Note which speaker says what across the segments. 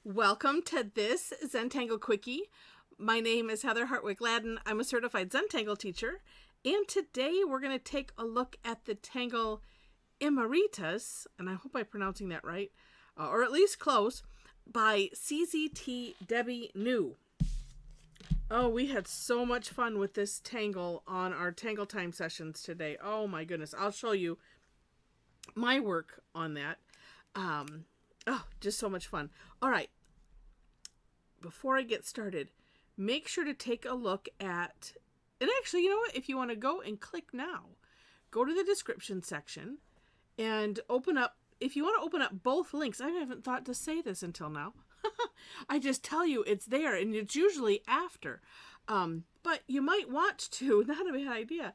Speaker 1: Welcome to this Zentangle Quickie. My name is Heather Hartwick Gladden. I'm a Certified Zentangle Teacher, and today we're going to take a look at the Tangle Imaritas, and I hope I'm pronouncing that right, or at least close, by CZT Debbi new. Oh, we had so much fun with this tangle on our Tangle Time sessions today. Oh my goodness, I'll show you my work on that. Just so much fun. All right. Before I get started, make sure to take a look at, and actually, you know what? If you want to go and click now, go to the description section and open up, if you want to open up both links, I haven't thought to say this until now. I just tell you it's there, and it's usually after. But you might want to, not a bad idea,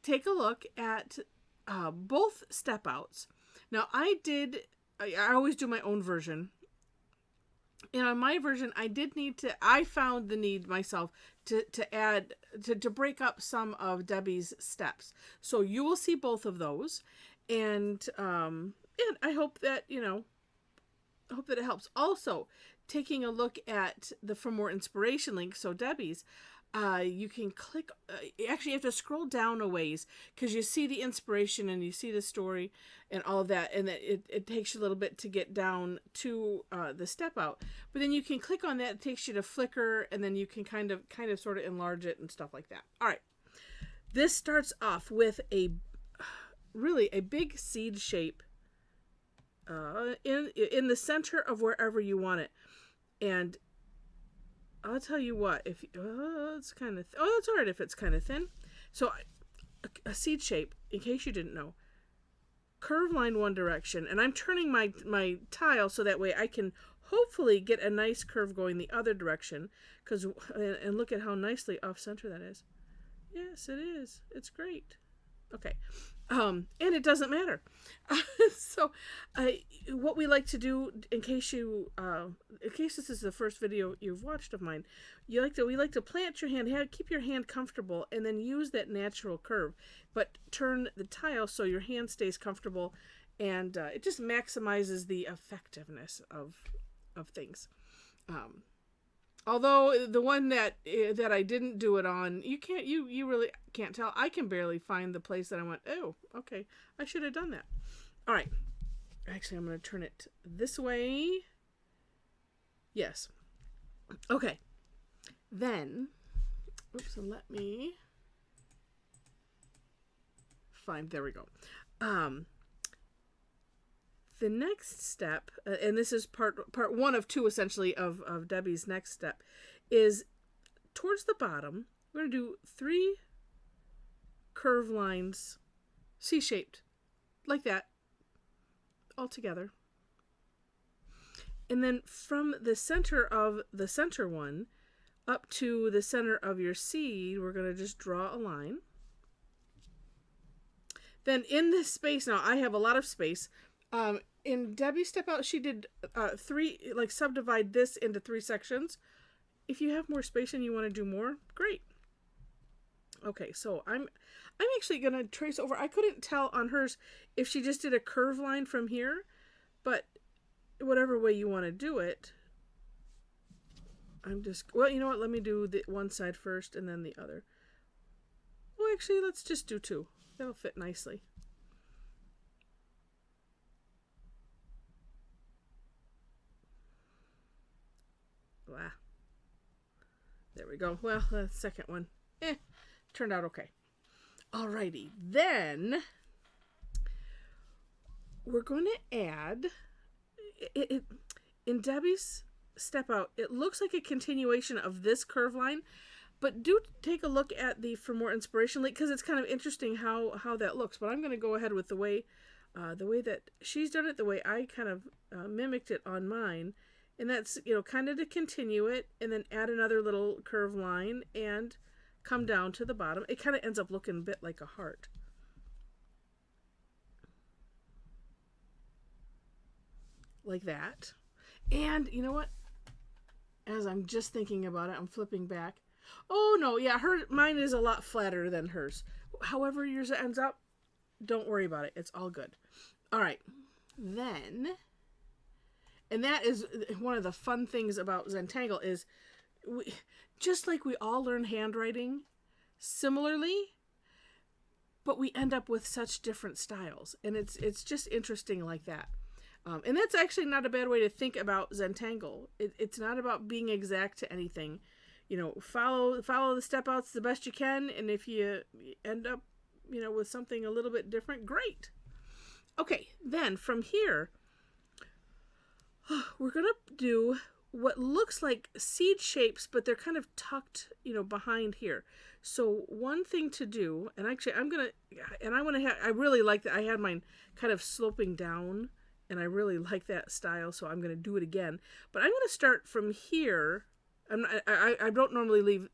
Speaker 1: take a look at both step outs. Now, I always do my own version. And on my version, I found the need myself to add, to break up some of Debbie's steps. So you will see both of those. And I hope that, I hope that it helps. Also, taking a look at the For More Inspiration link, so Debbie's, you can click, actually you have to scroll down a ways because you see the inspiration and you see the story and all of that, and that it takes you a little bit to get down to the step out. But then you can click on that, it takes you to Flickr, and then you can kind of sort of enlarge it and stuff like that. All right. This starts off with really a big seed shape in the center of wherever you want it. And I'll tell you what, it's kind of, that's all right if it's kind of thin. So a seed shape, in case you didn't know, curve line one direction, and I'm turning my tile so that way I can hopefully get a nice curve going the other direction, and look at how nicely off center that is. Yes, it is. It's great. Okay. And it doesn't matter. So what we like to do, in case this is the first video you've watched of mine, we like to plant your hand, keep your hand comfortable, and then use that natural curve, but turn the tile so your hand stays comfortable, and it just maximizes the effectiveness of things. Although the one that I didn't do it on, you really can't tell. I can barely find the place that I went, oh, okay, I should have done that. All right. Actually, I'm going to turn it this way. Yes. Okay. Then, let me find, there we go. The next step, and this is part one of two essentially of Debbie's next step, is towards the bottom. We're going to do 3 curve lines, C-shaped, like that, all together. And then from the center of the center one up to the center of your seed, we're going to just draw a line. Then in this space, now I have a lot of space. In Debbie's step out, she did 3, subdivide this into 3 sections. If you have more space and you want to do more, great. Okay, so I'm actually going to trace over. I couldn't tell on hers if she just did a curve line from here, but whatever way you want to do it, well, you know what? Let me do the one side first and then the other. Well, actually, let's just do 2. That'll fit nicely. Blah. There we go. Well, the second one, turned out okay. Alrighty, then we're going to add it in Debbie's step out. It looks like a continuation of this curve line, but do take a look at the For More Inspiration link, because it's kind of interesting how that looks. But I'm going to go ahead with the way that she's done it, the way I kind of mimicked it on mine. And that's, kind of to continue it and then add another little curve line and come down to the bottom. It kind of ends up looking a bit like a heart. Like that. And you know what? As I'm just thinking about it, I'm flipping back. Oh no, yeah, mine is a lot flatter than hers. However yours ends up, don't worry about it. It's all good. All right. Then And that is one of the fun things about Zentangle is just like we all learn handwriting similarly, but we end up with such different styles. And it's just interesting like that. And that's actually not a bad way to think about Zentangle. It's not about being exact to anything. Follow the step outs the best you can, and if you end up, with something a little bit different, great. Okay, then from here, we're going to do what looks like seed shapes, but they're kind of tucked, behind here. So one thing to do, and actually I really like that. I had mine kind of sloping down, and I really like that style, so I'm going to do it again. But I'm going to start from here. I don't normally leave,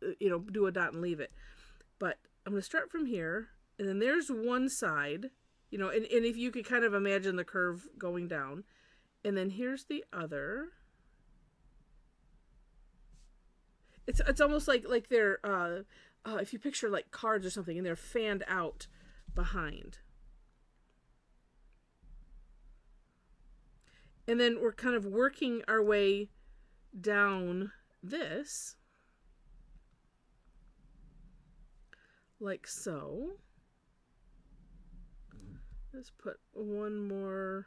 Speaker 1: do a dot and leave it. But I'm going to start from here, and then there's one side, and if you could kind of imagine the curve going down. And then here's the other. It's almost like they're, if you picture like cards or something, and they're fanned out behind. And then we're kind of working our way down this, like so. Let's put one more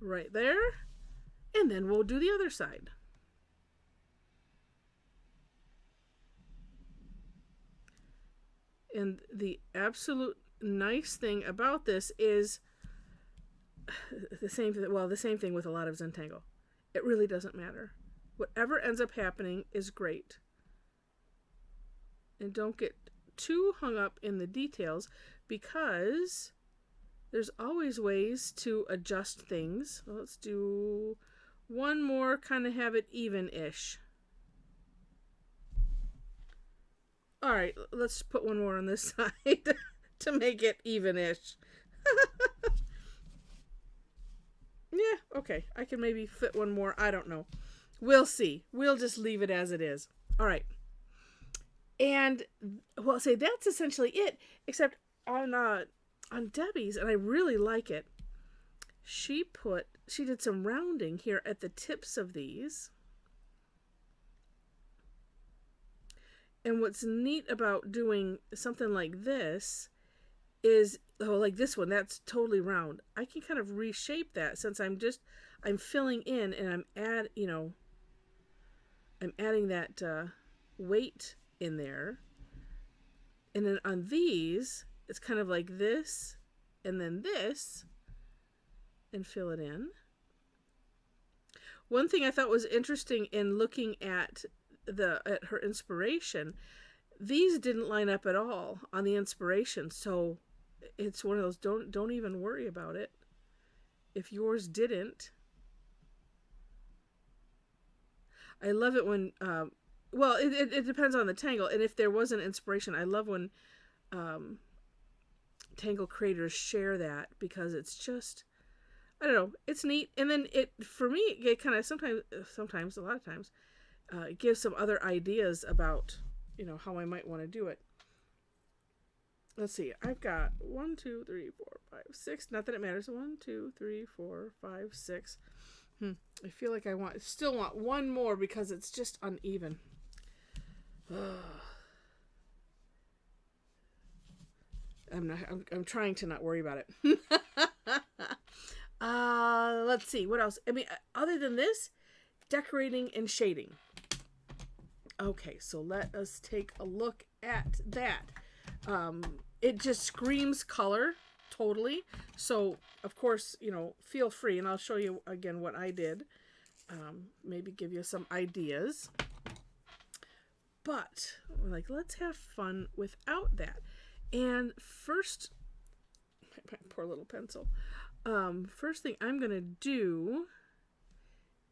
Speaker 1: right there, and then we'll do the other side. And the absolute nice thing about this is the same thing with a lot of Zentangle. It really doesn't matter. Whatever ends up happening is great. And don't get too hung up in the details, because there's always ways to adjust things. Let's do one more, kind of have it even-ish. All right, let's put one more on this side to make it even-ish. Yeah, okay. I can maybe fit one more. I don't know. We'll see. We'll just leave it as it is. All right. And, well, say that's essentially it, except on Debbie's, and I really like it, she did some rounding here at the tips of these. And what's neat about doing something like this is, like this one, that's totally round. I can kind of reshape that, since I'm filling in, and I'm adding that weight in there. And then on these, it's kind of like this, and then this, and fill it in. One thing I thought was interesting in looking at her inspiration, these didn't line up at all on the inspiration, so it's one of those, don't even worry about it if yours didn't. I love it when it depends on the tangle, and if there was an inspiration, I love when tangle creators share that, because it's just, I don't know, it's neat. And then for me, it kind of sometimes a lot of times it gives some other ideas about how I might want to do it. Let's see, I've got 1, 2, 3, 4, 5, 6. Not that it matters. 1, 2, 3, 4, 5, 6. I feel like I still want one more, because it's just uneven. I'm trying to not worry about it. Let's see what else. I mean, other than this, decorating and shading. Okay, so let us take a look at that. It just screams color, totally. So, of course, feel free, and I'll show you again what I did. Maybe give you some ideas. But, let's have fun without that. And first, my poor little pencil. First thing I'm going to do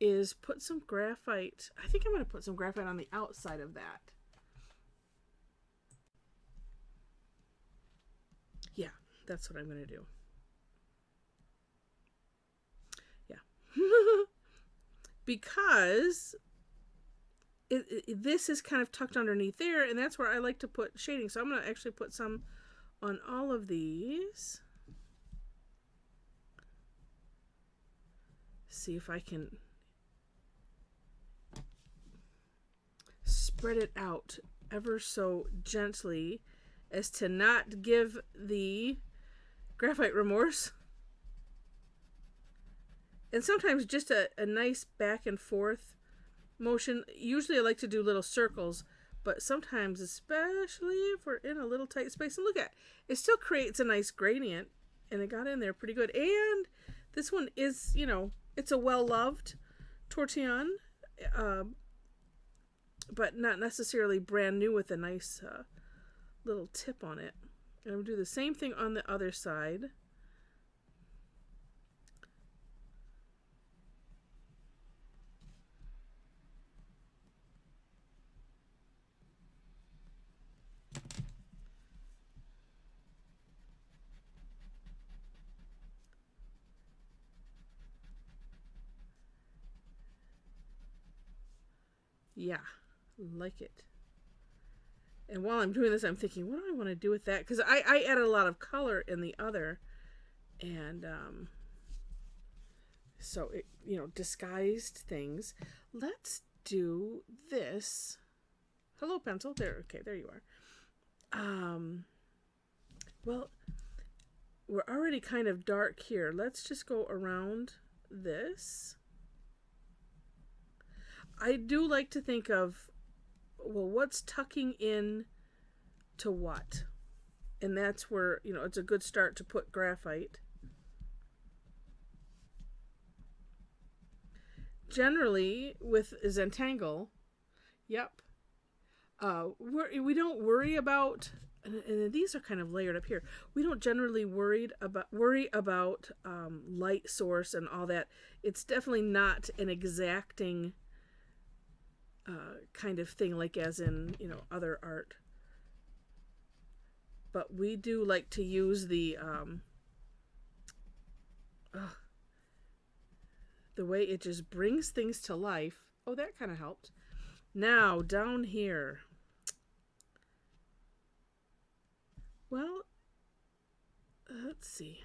Speaker 1: is put some graphite. I think I'm going to put some graphite on the outside of that. Yeah, that's what I'm going to do. Yeah. Because this is kind of tucked underneath there, and that's where I like to put shading. So I'm going to actually put some on all of these. see if I can spread it out ever so gently as to not give the graphite remorse. And sometimes just a nice back and forth motion. Usually I like to do little circles, but sometimes, especially if we're in a little tight space, and look at it, still creates a nice gradient, and it got in there pretty good. And this one is, it's a well-loved tortillon, but not necessarily brand new, with a nice little tip on it. And I'm going to do the same thing on the other side. Yeah, like it. And while I'm doing this, I'm thinking, what do I want to do with that? Because I added a lot of color in the other. And so it, disguised things. Let's do this. Hello, pencil. There. Okay, there you are. Well, we're already kind of dark here. Let's just go around this. I do like to think of, well, what's tucking in to what? And that's where, it's a good start to put graphite. Generally, with Zentangle, yep, we don't worry about, and these are kind of layered up here. We don't generally worry about light source and all that. It's definitely not an exacting kind of thing, like as in other art. But we do like to use the way it just brings things to life. Oh, that kind of helped. Now down here. Well, let's see.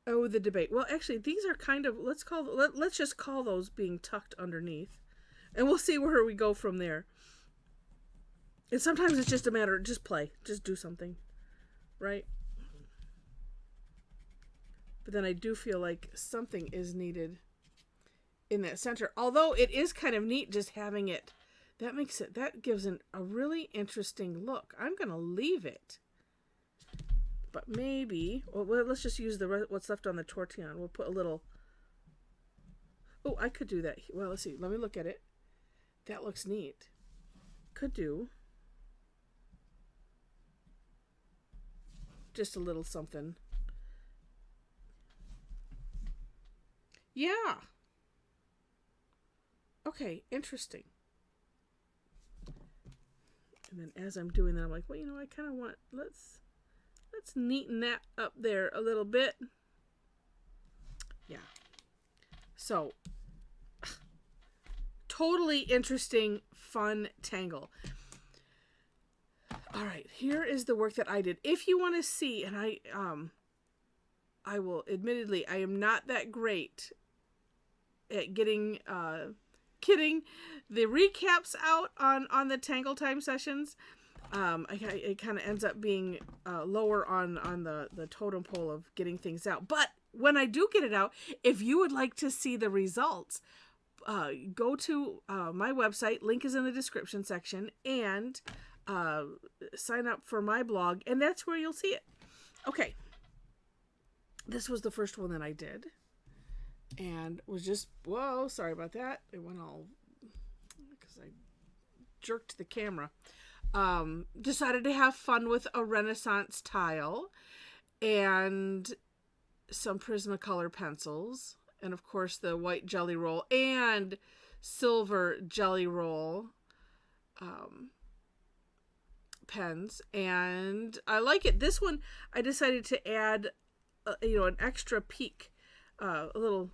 Speaker 1: Oh, the debate. Well, actually, these are kind of, let's just call those being tucked underneath. And we'll see where we go from there. And sometimes it's just a matter of just play. Just do something. Right? But then I do feel like something is needed in that center. Although it is kind of neat just having it. That gives a really interesting look. I'm going to leave it. But maybe, well, let's just use what's left on the tortillon. We'll put a little, oh, I could do that. Well, let's see. Let me look at it. That looks neat. Could do just a little something. Yeah. Okay, interesting. And then as I'm doing that, I'm like, well, I kind of want, let's neaten that up there a little bit. Yeah. So, totally interesting, fun tangle. All right, here is the work that I did. If you want to see, and I will admittedly, I am not that great at getting the recaps out on the Tangle Time sessions. It kind of ends up being lower on the totem pole of getting things out. But when I do get it out, if you would like to see the results, go to my website. Link is in the description section. And sign up for my blog. And that's where you'll see it. Okay. This was the first one that I did. And was just, whoa, sorry about that. It went all, because I jerked the camera. Decided to have fun with a Renaissance tile and some Prismacolor pencils, and of course the white Jelly Roll and silver Jelly Roll pens. And I like it. This one I decided to add an extra peak, a little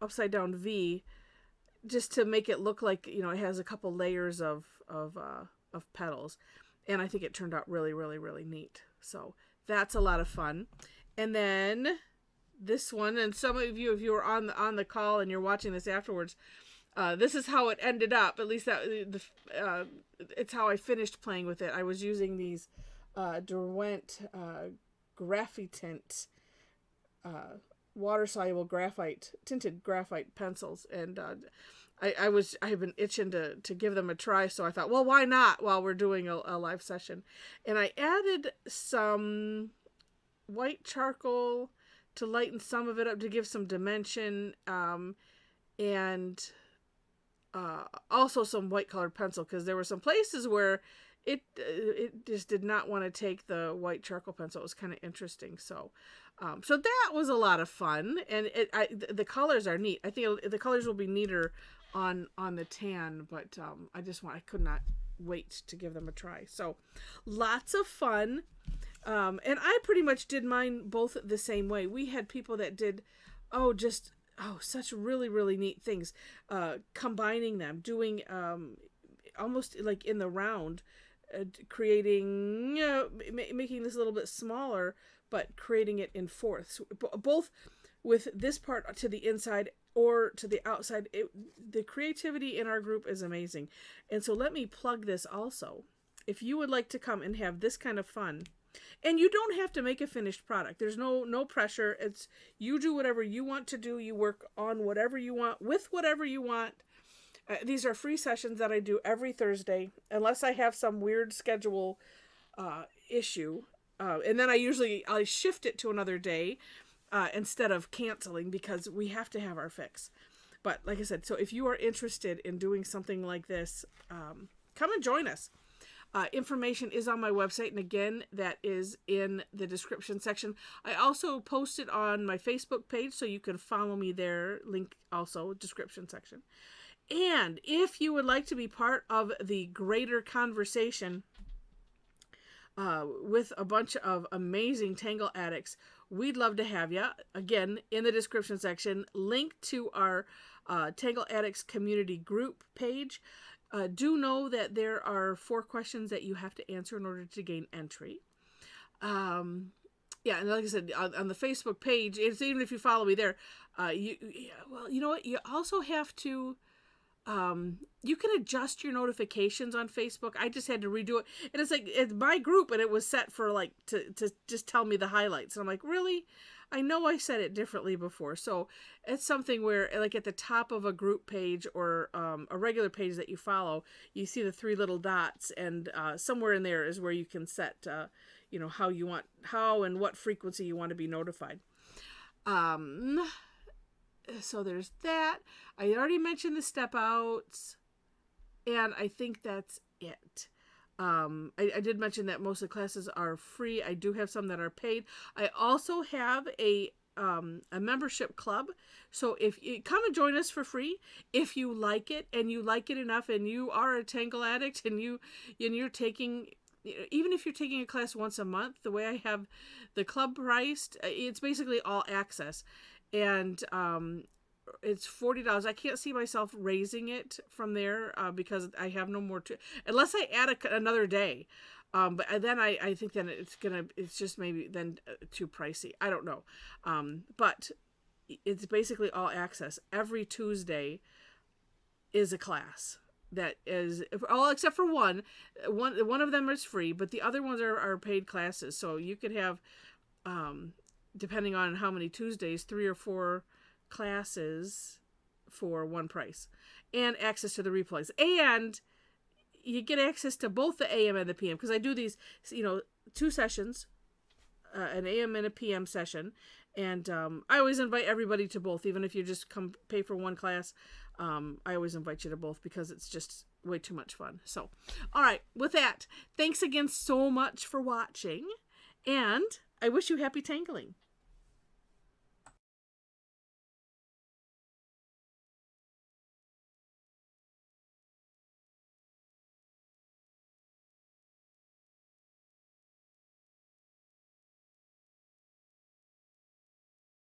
Speaker 1: upside down V, just to make it look like it has a couple layers of petals. And I think it turned out really, really, really neat. So that's a lot of fun. And then this one, and some of you, if you were on the call and you're watching this afterwards, this is how it ended up. At least it's how I finished playing with it. I was using these Derwent Graphitint water-soluble tinted graphite pencils, and I've been itching to give them a try, so I thought, well, why not while we're doing a live session. And I added some white charcoal to lighten some of it up, to give some dimension, and also some white colored pencil, because there were some places where it just did not want to take the white charcoal pencil. It was kind of interesting. So that was a lot of fun, and the colors are neat. I think the colors will be neater on the tan, but I could not wait to give them a try. So lots of fun. And I pretty much did mine both the same way. We had people that did, such really, really neat things. Combining them, doing almost like in the round, creating, making this a little bit smaller, but creating it in fourths, both with this part to the inside or to the outside. The creativity in our group is amazing. And so let me plug this also. If you would like to come and have this kind of fun, and you don't have to make a finished product. There's no pressure. It's, you do whatever you want to do. You work on whatever you want, with whatever you want. These are free sessions that I do every Thursday, unless I have some weird schedule issue. And then I shift it to another day instead of canceling, because we have to have our fix. But like I said, so if you are interested in doing something like this, come and join us. Information is on my website, and again, that is in the description section. I also post it on my Facebook page, so you can follow me there. Link also, description section. And if you would like to be part of the greater conversation with a bunch of amazing Tangle addicts, we'd love to have you. Again, in the description section, link to our Tangle Addicts community group page. Do know that there are 4 questions that you have to answer in order to gain entry. And like I said, on the Facebook page, it's, even if you follow me there, you know what? You also have to, you can adjust your notifications on Facebook. I just had to redo it. And it's like, it's my group, and it was set for to just tell me the highlights. And I'm like, really? I know I said it differently before. So it's something where, like, at the top of a group page or a regular page that you follow, you see the 3 little dots, and somewhere in there is where you can set, how and what frequency you want to be notified. So there's that. I already mentioned the step outs, and I think that's it. I did mention that most of the classes are free. I do have some that are paid. I also have a membership club. So if you come and join us for free, if you like it and you like it enough, and you are a Tangle addict, and you're taking, even if you're taking a class once a month, the way I have the club priced, it's basically all access, and it's $40. I can't see myself raising it from there because I have no more unless I add another day. But then I think then it's just maybe then too pricey. I don't know. But it's basically all access. Every Tuesday is a class that is all except for one of them is free, but the other ones are paid classes. So you could have, depending on how many Tuesdays, 3 or 4 classes for one price, and access to the replays, and you get access to both the AM and the PM, because I do these 2 sessions, an AM and a PM session, and I always invite everybody to both, even if you just come pay for one class. I always invite you to both because it's just way too much fun. So all right, with that, thanks again so much for watching, and I wish you happy tangling.